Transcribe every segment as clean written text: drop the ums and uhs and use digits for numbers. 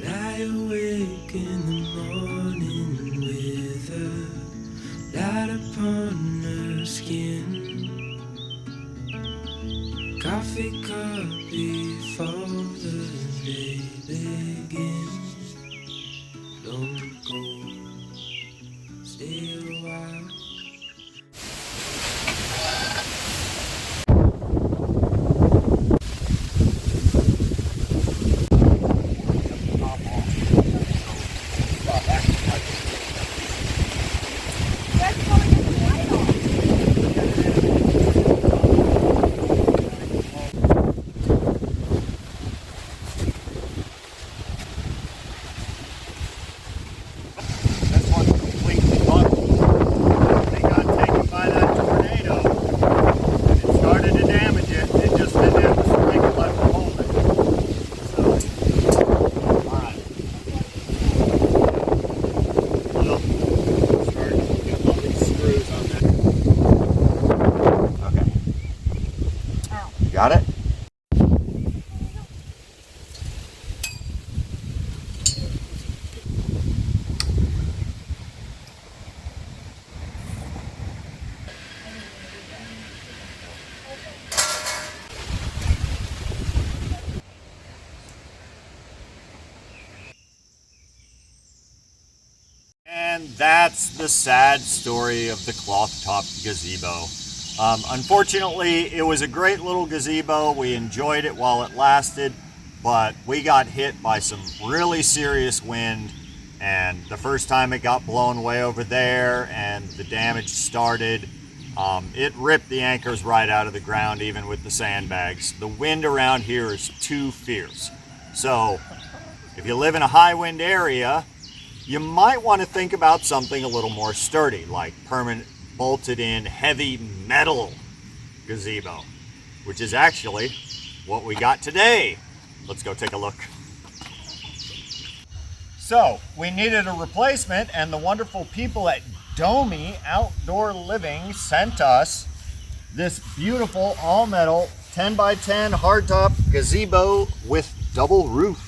Lie awake in the morning with a light upon her skin. Coffee cup before the day begins. Don't go, stay a while. Got it? And that's the sad story of the cloth-topped gazebo. Unfortunately, it was a great little gazebo. We enjoyed it while it lasted, but we got hit by some really serious wind, and the first time it got blown way over there and the damage started, it ripped the anchors right out of the ground, even with the sandbags. The wind around here is too fierce. So if you live in a high wind area, you might want to think about something a little more sturdy, like permanent bolted in heavy metal gazebo, which is actually what we got today. Let's go take a look. So we needed a replacement, and the wonderful people at Domi Outdoor Living sent us this beautiful all metal 10 by 10 hardtop gazebo with double roof.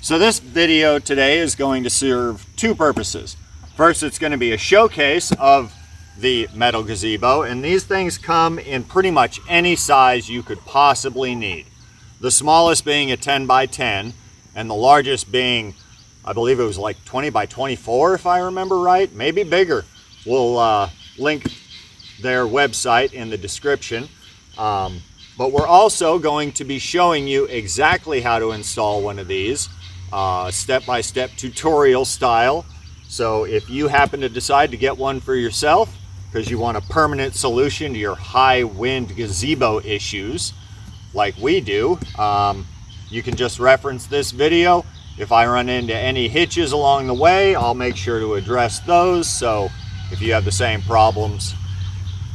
So this video today is going to serve two purposes. First, it's going to be a showcase of the metal gazebo, and these things come in pretty much any size you could possibly need. The smallest being a 10 by 10, and the largest being, I believe it was like 20 by 24 if I remember right, maybe bigger. We'll link their website in the description. But we're also going to be showing you exactly how to install one of these, step-by-step tutorial style. So if you happen to decide to get one for yourself because you want a permanent solution to your high wind gazebo issues like we do, you can just reference this video. If I run into any hitches along the way, I'll make sure to address those. So if you have the same problems,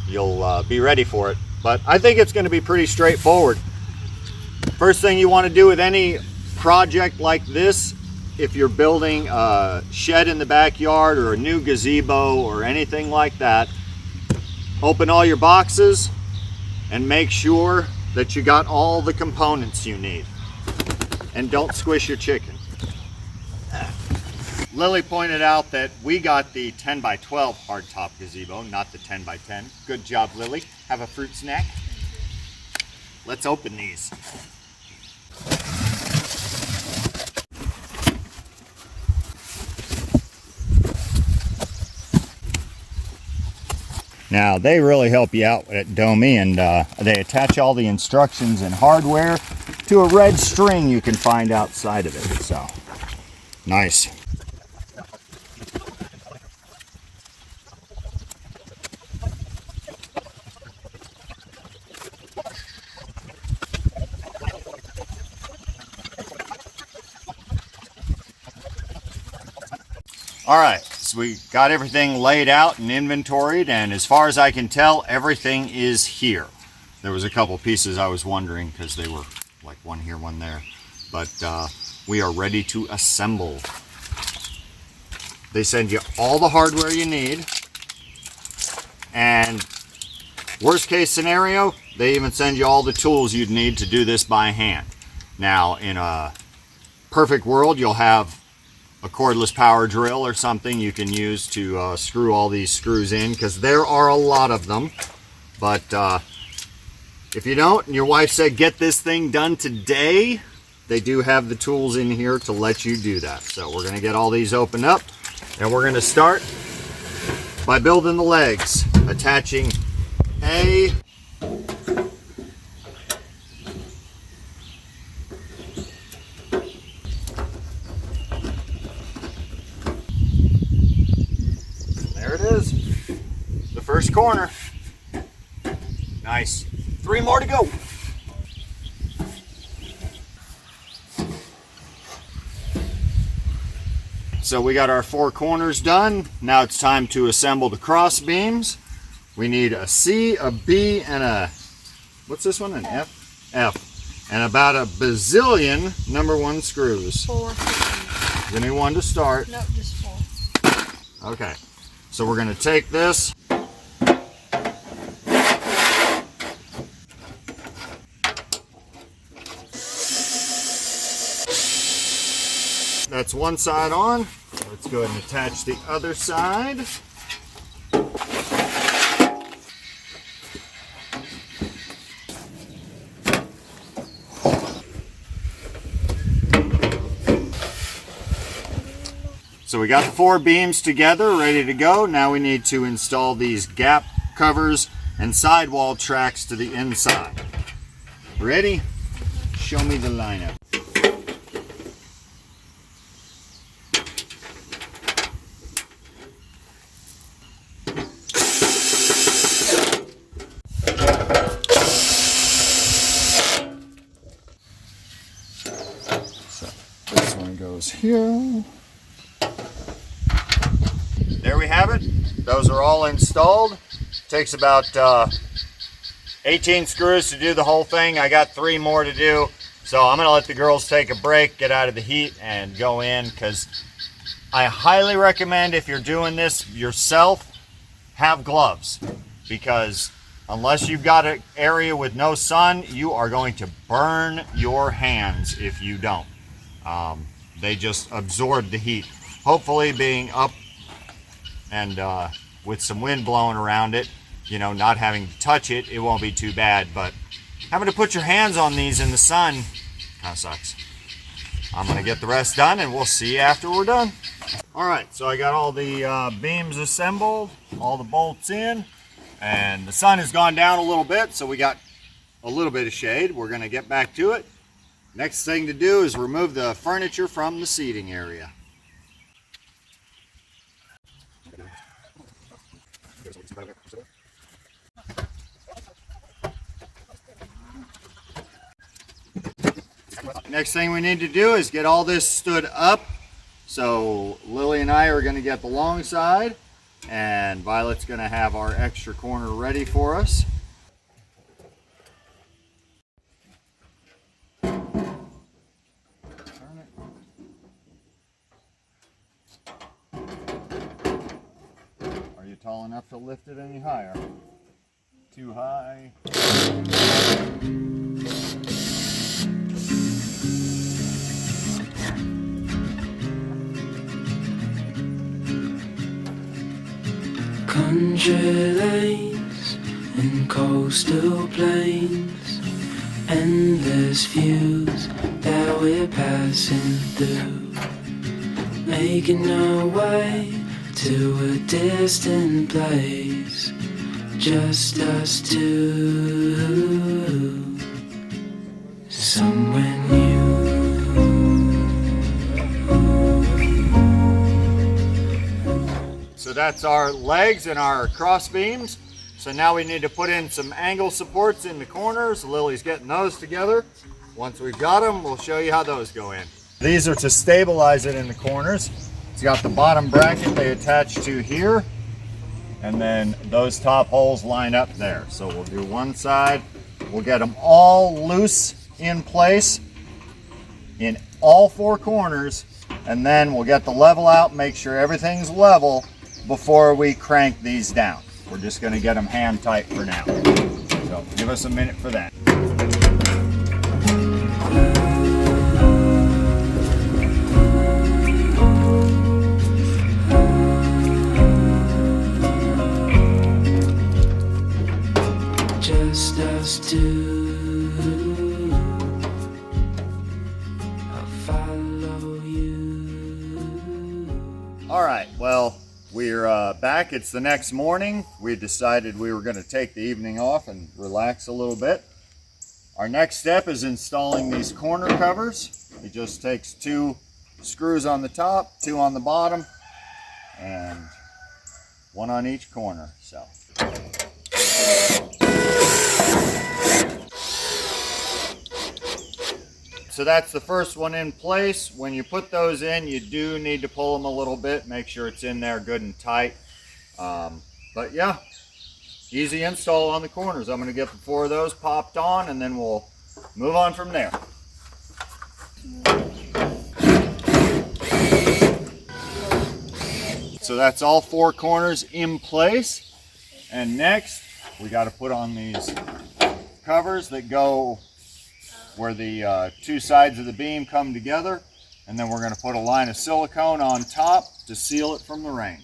you'll be ready for it. But I think it's going to be pretty straightforward. First thing you want to do with any project like this, if you're building a shed in the backyard or a new gazebo or anything like that, open all your boxes and make sure that you got all the components you need. And don't squish your chicken. Lily pointed out that we got the 10 by 12 hardtop gazebo, not the 10 by 10. Good job, Lily. Have a fruit snack. Let's open these. Now, they really help you out at Domi, and they attach all the instructions and hardware to a red string you can find outside of it. So, nice. All right, so we got everything laid out and inventoried, and as far as I can tell, everything is here. There was a couple pieces I was wondering because they were like one here, one there, but we are ready to assemble. They send you all the hardware you need. And worst case scenario, they even send you all the tools you'd need to do this by hand. Now, in a perfect world, you'll have a cordless power drill or something you can use to screw all these screws in, because there are a lot of them. But if you don't, and your wife said get this thing done today, they do have the tools in here to let you do that. So we're going to get all these opened up, and we're going to start by building the legs, attaching A there it is, the first corner. Nice. 3 more to go. So we got our 4 corners done. Now it's time to assemble the cross beams. We need a C, a B, and a, what's this one, an F? F. And about a bazillion number 1 screws. 4. Give me one to start. Nope, just 4. Okay, so we're gonna take this. That's one side on. Let's go ahead and attach the other side. So we got the 4 beams together, ready to go. Now we need to install these gap covers and sidewall tracks to the inside. Ready? Show me the lineup. This one goes here. There we have it. Those are all installed. Takes about 18 screws to do the whole thing. I got 3 more to do. So I'm going to let the girls take a break, get out of the heat, and go in, because I highly recommend, if you're doing this yourself, have gloves. Because unless you've got an area with no sun, you are going to burn your hands if you don't. They just absorb the heat. Hopefully, being up and with some wind blowing around it, you know, not having to touch it, it won't be too bad. But having to put your hands on these in the sun kind of sucks. I'm going to get the rest done, and we'll see you after we're done. All right, so I got all the beams assembled, all the bolts in, and the sun has gone down a little bit, so we got a little bit of shade. We're going to get back to it. Next thing to do is remove the furniture from the seating area. Next thing we need to do is get all this stood up. So Lily and I are going to get the long side, and Violet's going to have our extra corner ready for us. Are you tall enough to lift it any higher? Too high? Country lanes and coastal plains, endless views that we're passing through, making our way to a distant place, just us two, somewhere new. So that's our legs and our cross beams. So now we need to put in some angle supports in the corners. Lily's getting those together. Once we've got them, we'll show you how those go in. These are to stabilize it in the corners. It's got the bottom bracket they attach to here, and then those top holes line up there. So we'll do one side. We'll get them all loose in place in all 4 corners, and then we'll get the level out, make sure everything's level before we crank these down. We're just going to get them hand tight for now. So give us a minute for that. Just us two. I'll follow you. All right, well, we're back. It's the next morning. We decided we were going to take the evening off and relax a little bit. Our next step is installing these corner covers. It just takes 2 screws on the top, 2 on the bottom, and 1 on each corner. So that's the first one in place. When you put those in, you do need to pull them a little bit, make sure it's in there good and tight. But yeah, easy install on the corners. I'm going to get the 4 of those popped on, and then we'll move on from there. So that's all 4 corners in place. And next, we got to put on these covers that go where the 2 sides of the beam come together, and then we're going to put a line of silicone on top to seal it from the rain.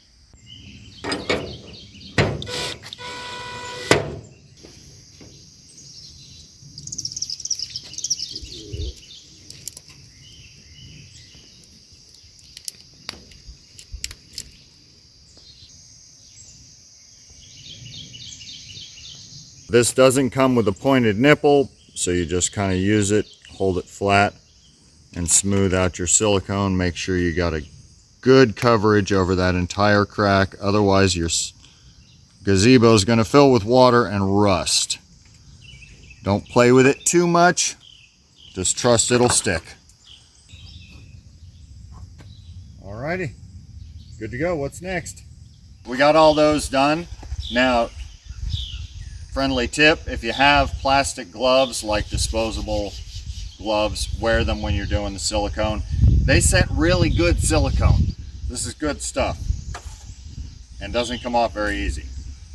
This doesn't come with a pointed nipple, so you just kind of use it, hold it flat, and smooth out your silicone. Make sure you got a good coverage over that entire crack. Otherwise, your gazebo is going to fill with water and rust. Don't play with it too much. Just trust it'll stick. Alrighty, good to go. What's next? We got all those done. Now, friendly tip, if you have plastic gloves, like disposable gloves, wear them when you're doing the silicone. They scent really good silicone. This is good stuff and doesn't come off very easy.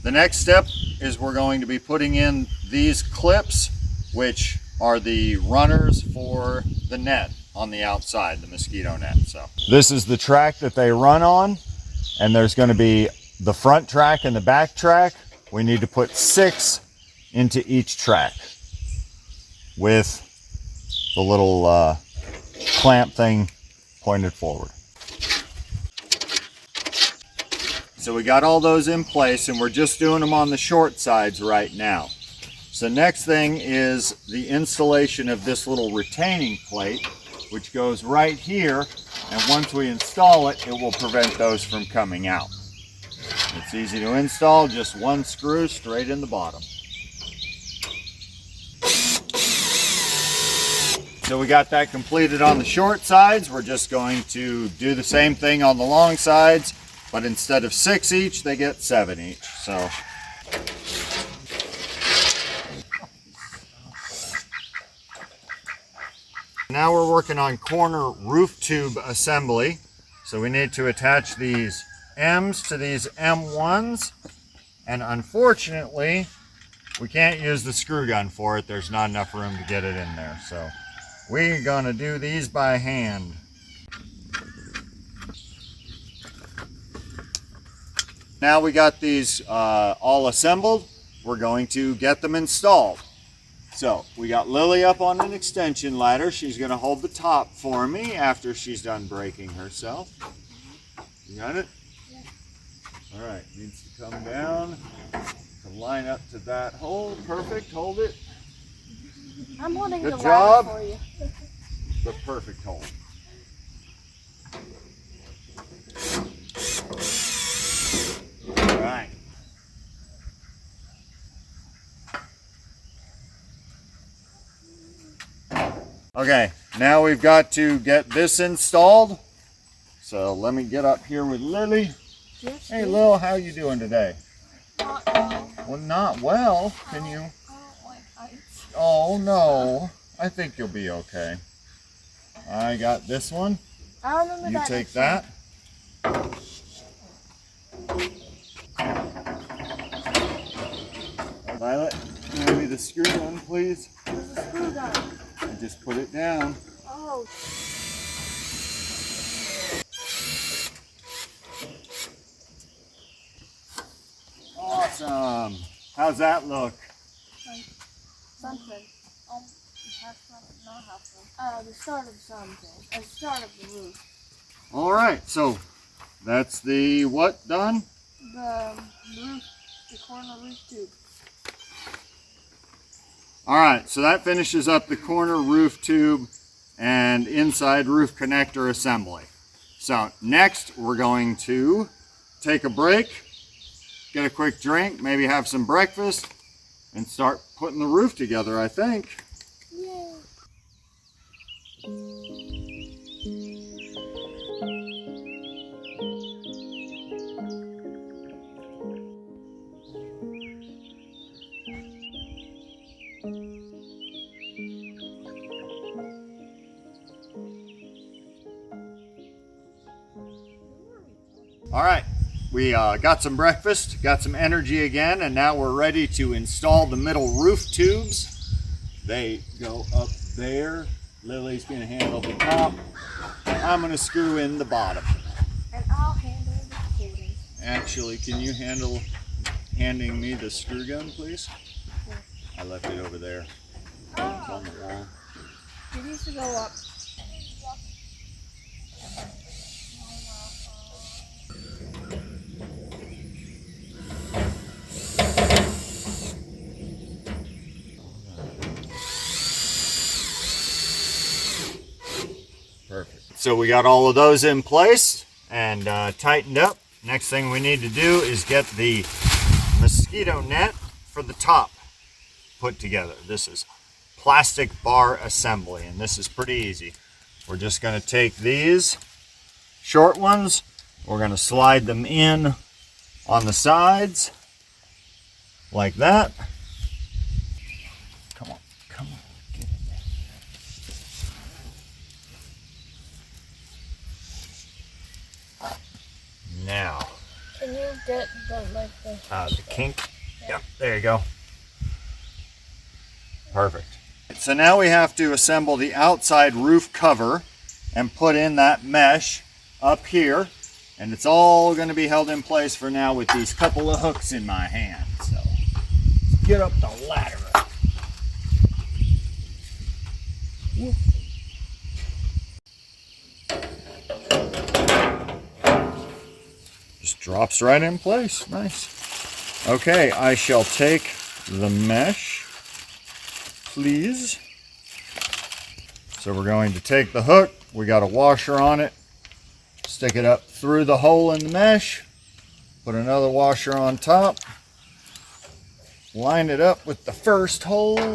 The next step is we're going to be putting in these clips, which are the runners for the net on the outside, the mosquito net. So this is the track that they run on, and there's going to be the front track and the back track. We need to put 6 into each track with the little clamp thing pointed forward. So we got all those in place, and we're just doing them on the short sides right now. So next thing is the installation of this little retaining plate, which goes right here, and once we install it, it will prevent those from coming out. It's easy to install, just 1 screw straight in the bottom. So we got that completed on the short sides. We're just going to do the same thing on the long sides, but instead of 6 each, they get 7 each. So now we're working on corner roof tube assembly. So we need to attach these M's to these M1s, and unfortunately we can't use the screw gun for it. There's not enough room to get it in there, so we're gonna do these by hand. Now we got these all assembled, we're going to get them installed. So we got Lily up on an extension ladder. She's gonna hold the top for me after she's done breaking herself. You got it? All right, needs to come down to line up to that hole. Perfect, hold it. I'm holding Good the job. ladder for you. The perfect hole. All right. Okay, now we've got to get this installed. So let me get up here with Lily. Yes, Hey Lil, how you doing today? well. Well, not well. Can you? I don't like heights. Oh no, I think you'll be okay. I got this one. I remember You that. take that. Violet, hand me the screw gun, please. Where's the screw gun? And just put it down. Oh. Awesome. How's that look? Something. Have something, not have something. The start of something. The start of the roof. All right, so that's the what done? The roof, the corner roof tube. All right, so that finishes up the corner roof tube and inside roof connector assembly. So next we're going to take a break, get a quick drink, maybe have some breakfast, and start putting the roof together, I think. Yay. All right, we got some breakfast, got some energy again, and now we're ready to install the middle roof tubes. They go up there. Lily's gonna handle the top. I'm gonna screw in the bottom. And I'll handle the recording. Actually, can you handle handing me the screw gun, please? Yeah. I left it over there. It's on the wall. It needs to go up. Perfect. So we got all of those in place and tightened up. Next thing we need to do is get the mosquito net for the top put together. This is plastic bar assembly, and this is pretty easy. We're just going to take these short ones, we're going to slide them in on the sides like that. Come on, come on, get in there. Now, Can you get the kink. Yep, there you go. Perfect. So now we have to assemble the outside roof cover and put in that mesh up here. And it's all going to be held in place for now with these couple of hooks in my hand. So let's get up the ladder. Just drops right in place. Nice. Okay, I shall take the mesh, please. So we're going to take the hook. We got a washer on it. Stick it up through the hole in the mesh. Put another washer on top. Line it up with the first hole.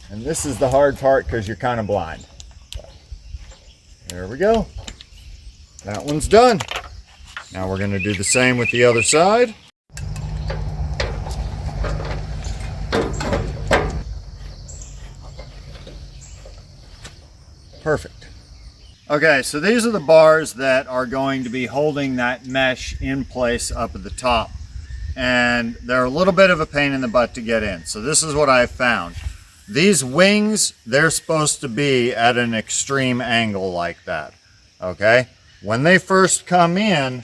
And this is the hard part because you're kind of blind. There we go. That one's done. Now we're going to do the same with the other side. Perfect. Okay, so these are the bars that are going to be holding that mesh in place up at the top. And they're a little bit of a pain in the butt to get in. So this is what I've found. These wings, they're supposed to be at an extreme angle like that. Okay? When they first come in,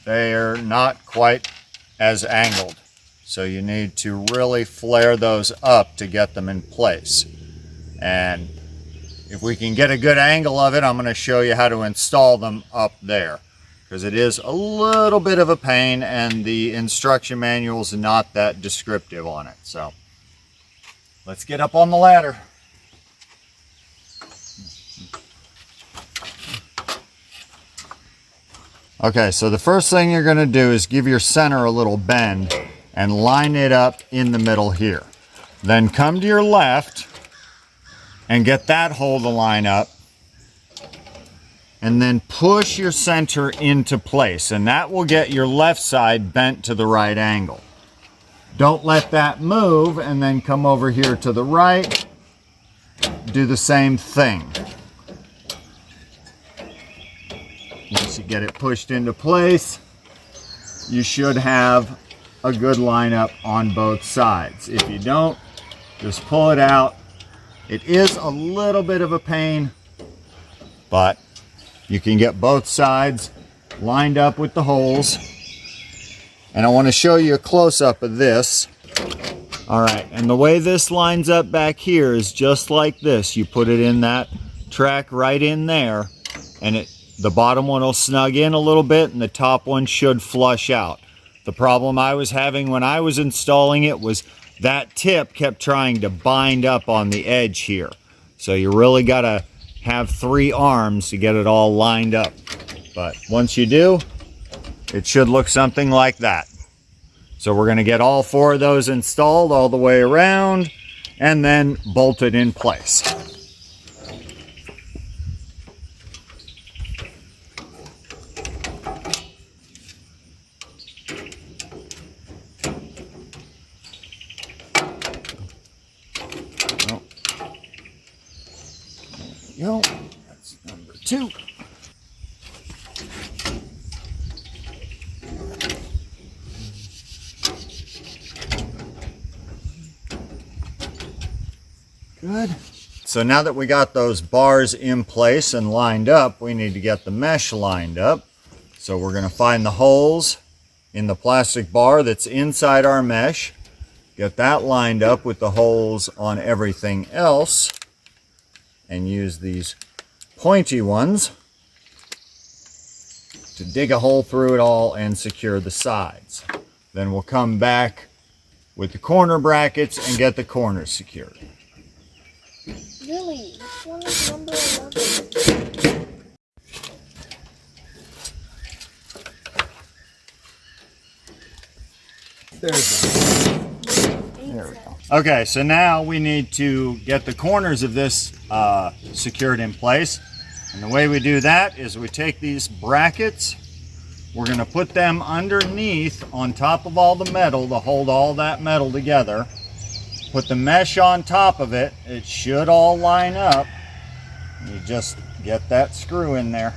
they're not quite as angled. So you need to really flare those up to get them in place. And if we can get a good angle of it, I'm going to show you how to install them up there, because it is a little bit of a pain and the instruction manual is not that descriptive on it. So let's get up on the ladder. Okay, so the first thing you're going to do is give your center a little bend and line it up in the middle here. Then come to your left and get that hole to line up, and then push your center into place, and that will get your left side bent to the right angle. Don't let that move, and then come over here to the right. Do the same thing. Once you get it pushed into place, you should have a good lineup on both sides. If you don't, just pull it out. It is a little bit of a pain, but you can get both sides lined up with the holes. And I want to show you a close-up of this. All right, and the way this lines up back here is just like this. You put it in that track right in there, and the bottom one will snug in a little bit, and the top one should flush out. The problem I was having when I was installing it was that tip kept trying to bind up on the edge here. So you really got to have 3 arms to get it all lined up. But once you do, it should look something like that. So we're going to get all 4 of those installed all the way around and then bolted in place. Oh. There we go. That's number 2. Good. So now that we got those bars in place and lined up, we need to get the mesh lined up. So we're going to find the holes in the plastic bar that's inside our mesh, get that lined up with the holes on everything else, and use these pointy ones to dig a hole through it all and secure the sides. Then we'll come back with the corner brackets and get the corners secured. Really? Which one is number 11? There we go. Okay, so now we need to get the corners of this secured in place. And the way we do that is we take these brackets, we're going to put them underneath on top of all the metal to hold all that metal together. Put the mesh on top of it. It should all line up. You just get that screw in there.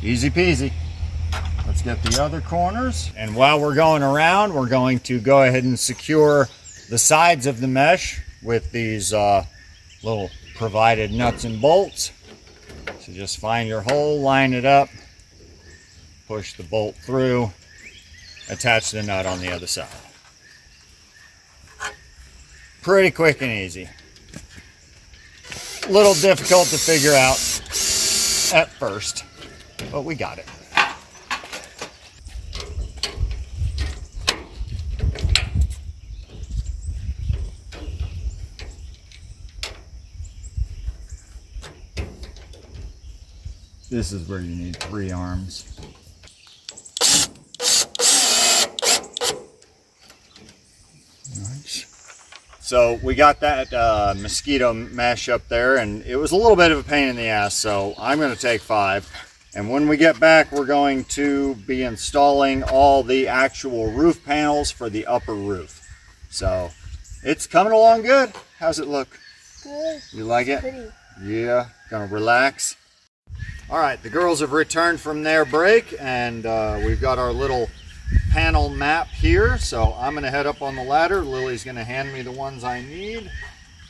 Easy peasy. Let's get the other corners. And while we're going around, we're going to go ahead and secure the sides of the mesh with these little provided nuts and bolts. So just find your hole, line it up, push the bolt through, attach the nut on the other side. Pretty quick and easy. A little difficult to figure out at first, but we got it. This is where you need 3 arms. So we got that mosquito mesh up there, and it was a little bit of a pain in the ass, so I'm going to take 5. And when we get back, we're going to be installing all the actual roof panels for the upper roof. So it's coming along good. How's it look? Good. You like it? Pretty. Yeah, gonna relax. All right, the girls have returned from their break, and we've got our little panel map here. So I'm gonna head up on the ladder. Lily's gonna hand me the ones I need,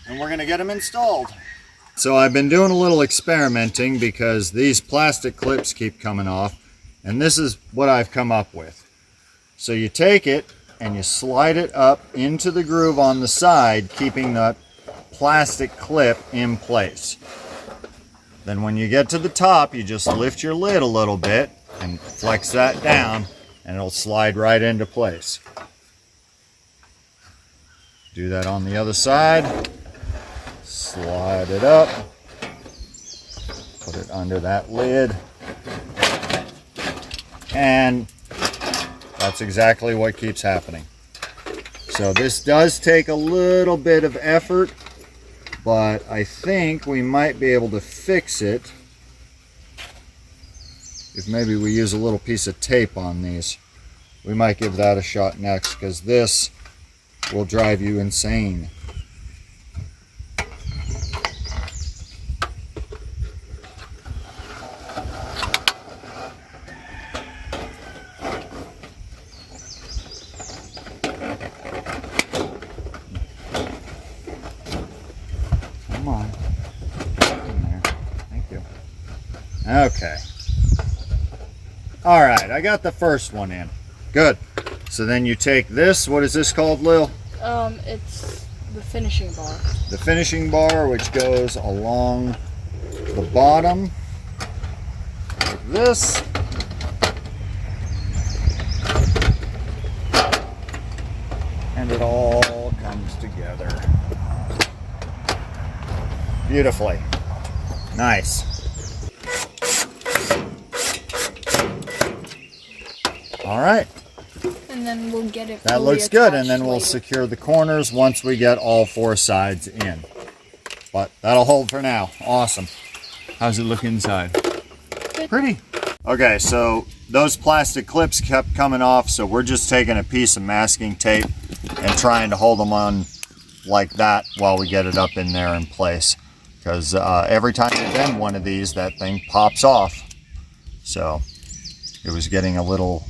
and we're gonna get them installed. So I've been doing a little experimenting because these plastic clips keep coming off, and this is what I've come up with. So you take it and you slide it up into the groove on the side, keeping that plastic clip in place. Then when you get to the top, you just lift your lid a little bit and flex that down, and it'll slide right into place. Do that on the other side. Slide it up. Put it under that lid. And that's exactly what keeps happening. So this does take a little bit of effort, but I think we might be able to fix it if maybe we use a little piece of tape on these. We might give that a shot next, because this will drive you insane. Come on. In there. Thank you. Okay. All right, I got the first one in. Good. So then you take this, what is this called, Lil? It's the finishing bar. The finishing bar, which goes along the bottom like this. And it all comes together beautifully. Nice. All right. And then we'll get it. That fully looks good, and attached then we'll later. secure the corners once we get all 4 sides in. But that'll hold for now. Awesome. How's it look inside? Good. Pretty. Okay, so those plastic clips kept coming off, so we're just taking a piece of masking tape and trying to hold them on like that while we get it up in there in place. Because every time you bend one of these, that thing pops off. So it was getting a little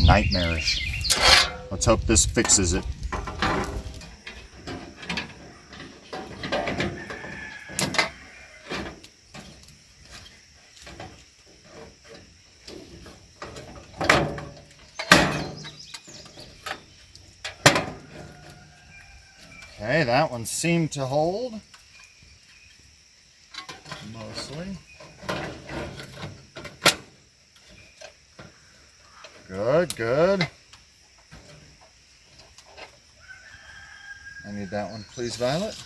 nightmarish. Let's hope this fixes it. Okay, that one seemed to hold. Mostly. Good, good. I need that one, please, Violet.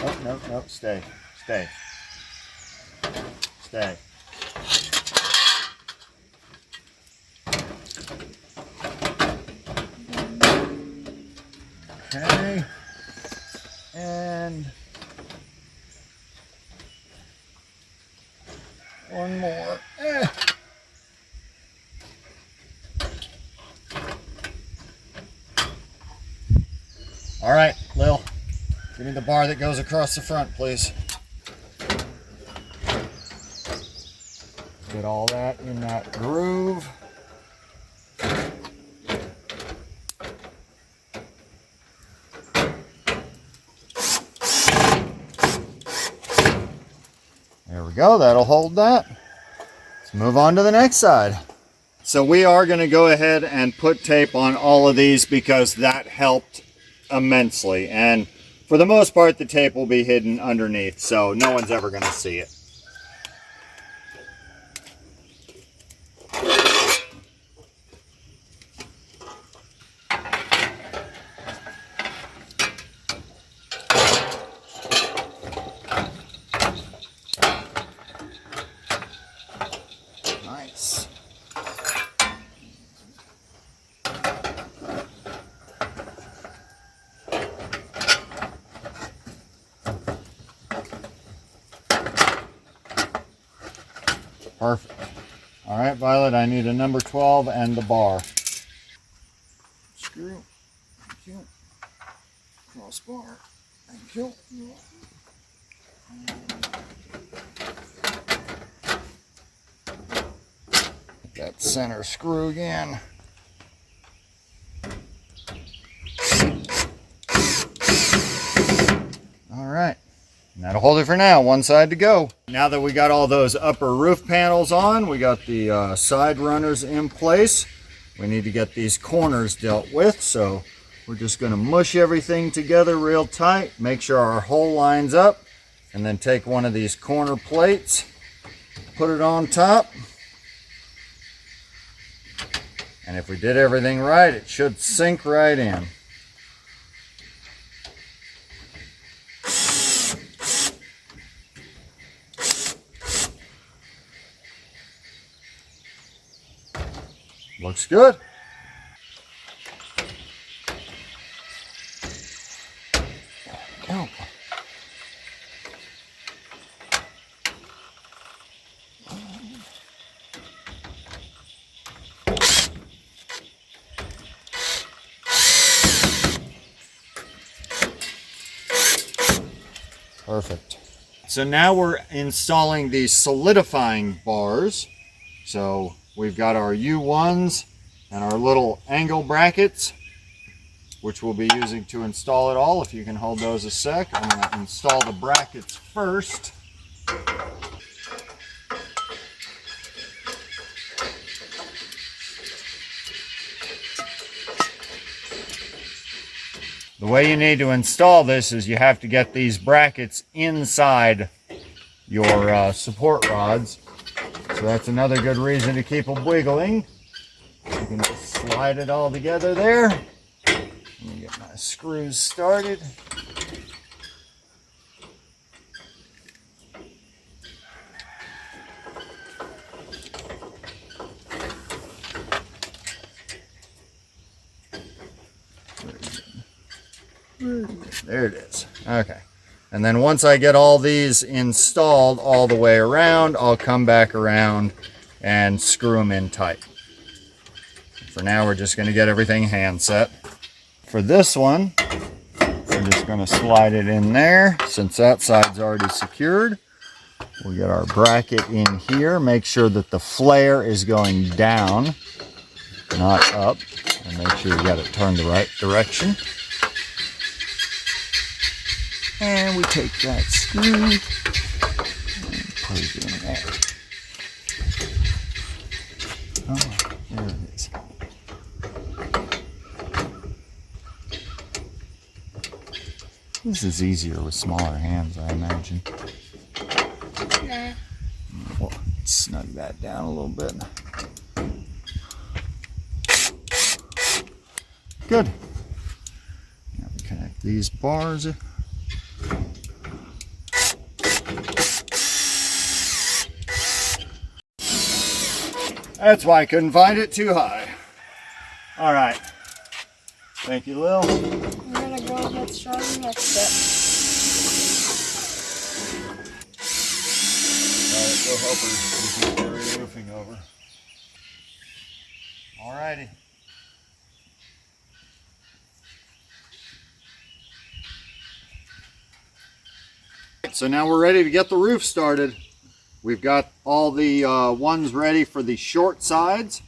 Oh, no, no, stay, stay, stay. Okay, and one more. All right, Lil, give me the bar that goes across the front, please. Get all that in that groove. There we go, that'll hold that. Let's move on to the next side. So we are going to go ahead and put tape on all of these because that helped immensely. And for the most part, the tape will be hidden underneath, so no one's ever going to see it. Nice. Perfect. All right, Violet, I need a number 12 and the bar. Screw. Thank you. Crossbar. Thank you. That center screw again. All right. And that'll hold it for now. One side to go. Now that we got all those upper roof panels on, we got the side runners in place. We need to get these corners dealt with, so we're just going to mush everything together real tight, make sure our hole lines up, and then take one of these corner plates, put it on top. And if we did everything right, it should sink right in. Looks good. go. Perfect. So now we're installing the solidifying bars. So we've got our U1s and our little angle brackets, which we'll be using to install it all. If you can hold those a sec, I'm going to install the brackets first. The way you need to install this is you have to get these brackets inside your support rods. So that's another good reason to keep them wiggling. You can just slide it all together there. Let me get my screws started. There it is. Okay. And then once I get all these installed all the way around, I'll come back around and screw them in tight. For now, we're just going to get everything hand set. For this one, we're just going to slide it in there. Since that side's already secured, we'll get our bracket in here. Make sure that the flare is going down, not up. And make sure you got it turned the right direction. And we take that screw and put it in there. Oh, there it is. This is easier with smaller hands, I imagine. Nah. We'll snug that down a little bit. Good. Now we connect these bars. That's why I couldn't find it too high. All right. Thank you, Lil. I'm gonna go get started next step. All right, go help her. We can carry roofing over. All righty. So now we're ready to get the roof started. We've got all the ones ready for the short sides,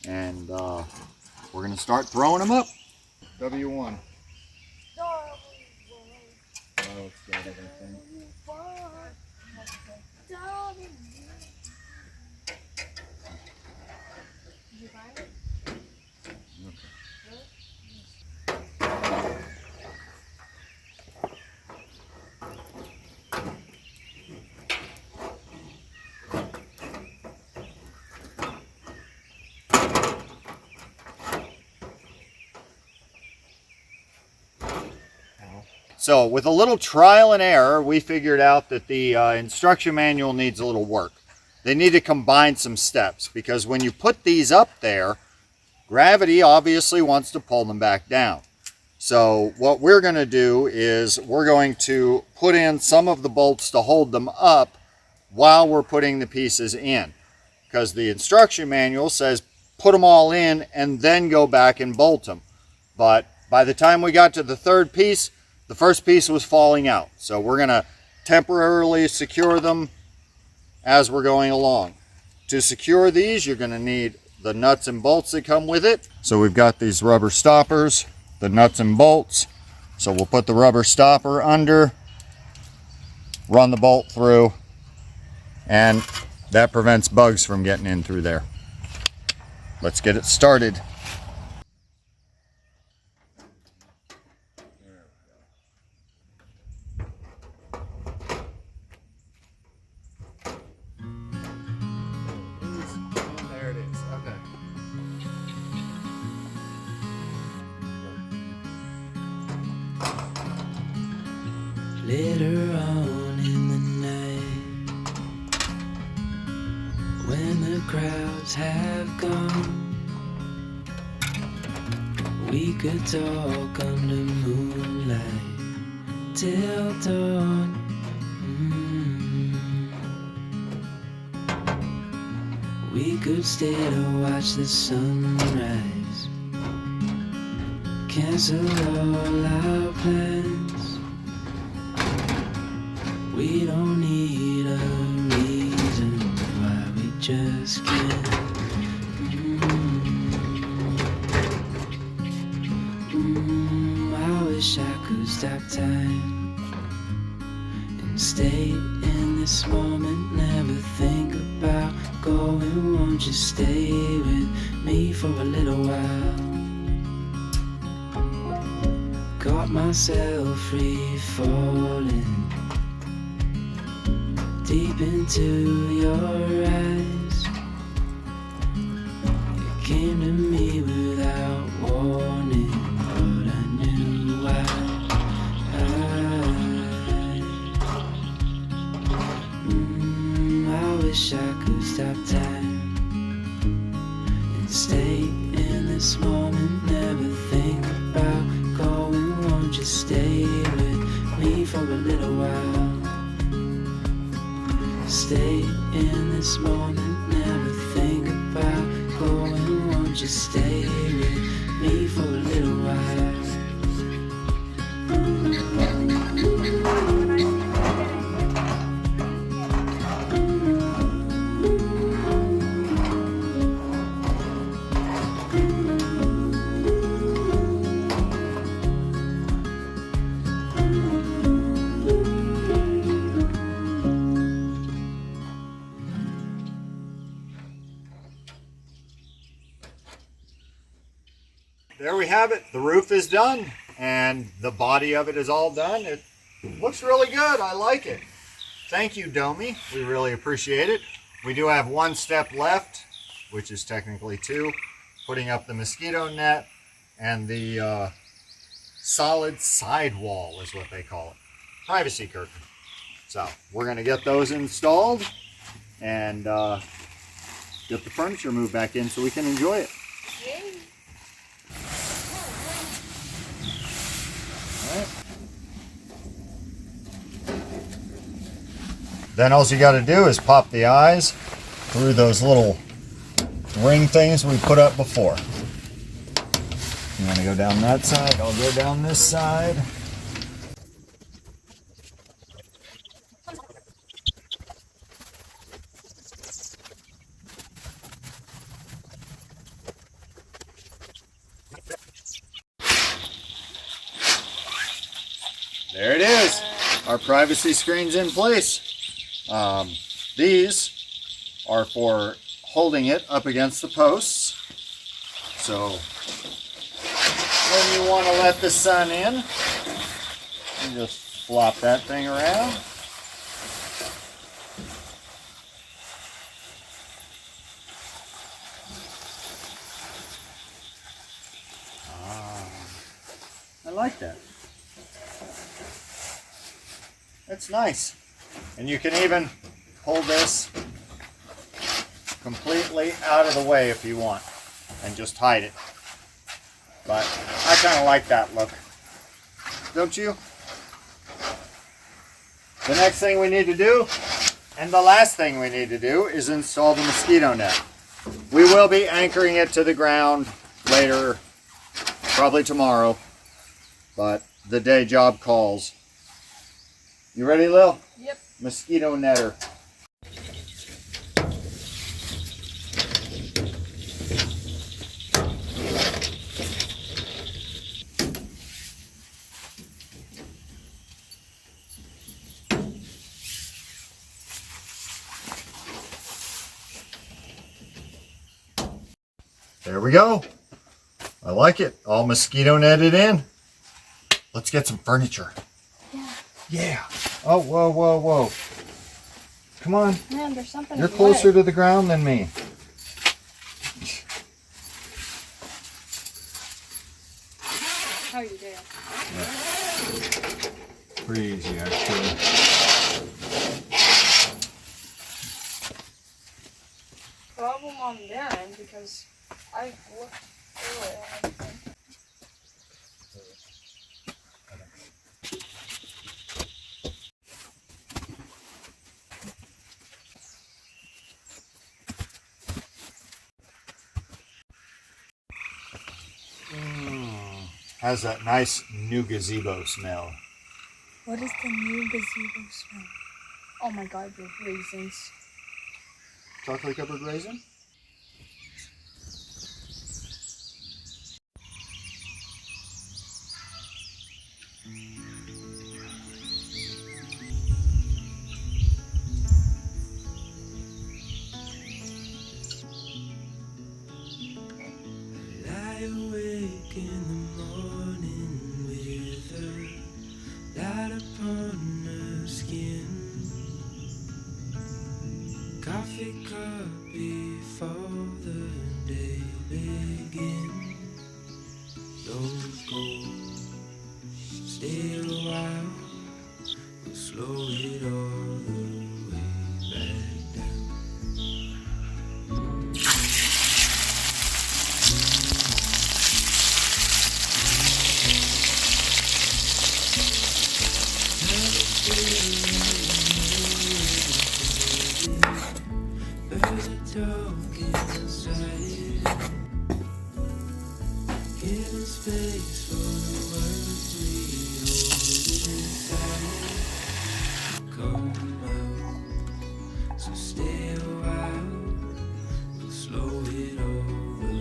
and we're going to start throwing them up. W1. Oh, it's got everything. Did you find it? So with a little trial and error, we figured out that the instruction manual needs a little work. They need to combine some steps, because when you put these up there, gravity obviously wants to pull them back down. So what we're going to do is we're going to put in some of the bolts to hold them up while we're putting the pieces in, because the instruction manual says put them all in and then go back and bolt them. But by the time we got to the third piece, the first piece was falling out. So we're going to temporarily secure them as we're going along. To secure these, you're going to need the nuts and bolts that come with it. So we've got these rubber stoppers, the nuts and bolts. So we'll put the rubber stopper under, run the bolt through, and that prevents bugs from getting in through there. Let's get it started. There it is. Okay. Later on in the night, when the crowds have gone, we could talk under moonlight, till dawn. We could stay to watch the sunrise, cancel all our plans. We don't need a reason why we just can't. I wish I could stop time and stay in this moment, never think about going. Won't you stay with me for a little while? Got myself free falling deep into your eyes. You came to me without warning, but I knew I wish I could stop time and stay in this moment, never think about going. Won't you stay with me for a little while? Stay in this moment, never think about going. Won't you stay with me for a little while? There we have it. The roof is done and the body of it is all done. It looks really good. I like it. Thank you, Domi. We really appreciate it. We do have one step left, which is technically two, putting up the mosquito net and the solid sidewall is what they call it. Privacy curtain. So we're going to get those installed and get the furniture moved back in so we can enjoy it. Yay. Then all you got to do is pop the eyes through those little ring things we put up before. You want to go down that side? I'll go down this side. There it is. Our privacy screen's in place. These are for holding it up against the posts. So when you want to let the sun in, you just flop that thing around. I like that. It's nice. And you can even pull this completely out of the way if you want and just hide it. But I kind of like that look. Don't you? The next thing we need to do, and the last thing we need to do, is install the mosquito net. We will be anchoring it to the ground later, probably tomorrow, but the day job calls. You ready, Lil? Yep. Mosquito netter. There we go. I like it. All mosquito netted in. Let's get some furniture. Yeah. Yeah. Oh, whoa, whoa, whoa. Come on. Man, there's something. You're closer to the ground than me. How you doing? Pretty easy, actually. Problem on their end because I looked through it and everything. Has that nice new gazebo smell. What is the new gazebo smell? Oh my god, the raisins. Chocolate covered raisin? Lie awake in the morning with a light upon her skin. Coffee cup before the day begins. Don't go, stay a while, we'll slow it all the way back down. Birds are talking inside, giving space for the words we hold inside. Come out, so stay a while, we'll slow it all the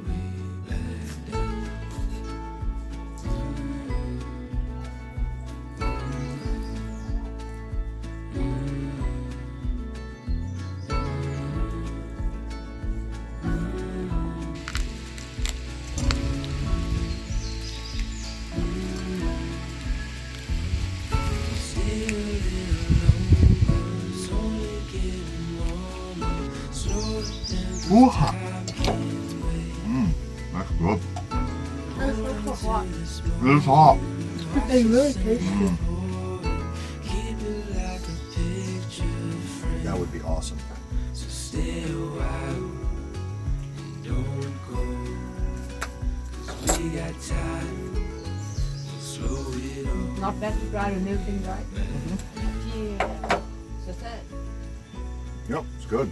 way back down. Stay a little longer, it's only getting warmer. Slow it down, Ooh. time can't wait. That's good. That's hot. It is hot. They really taste good. Keep it like a picture frame. That would be awesome. So stay a while and don't go, 'cause we got time, we'll slow it all. Not bad to try the new thing, right? Yeah. So that. Yep, it's good.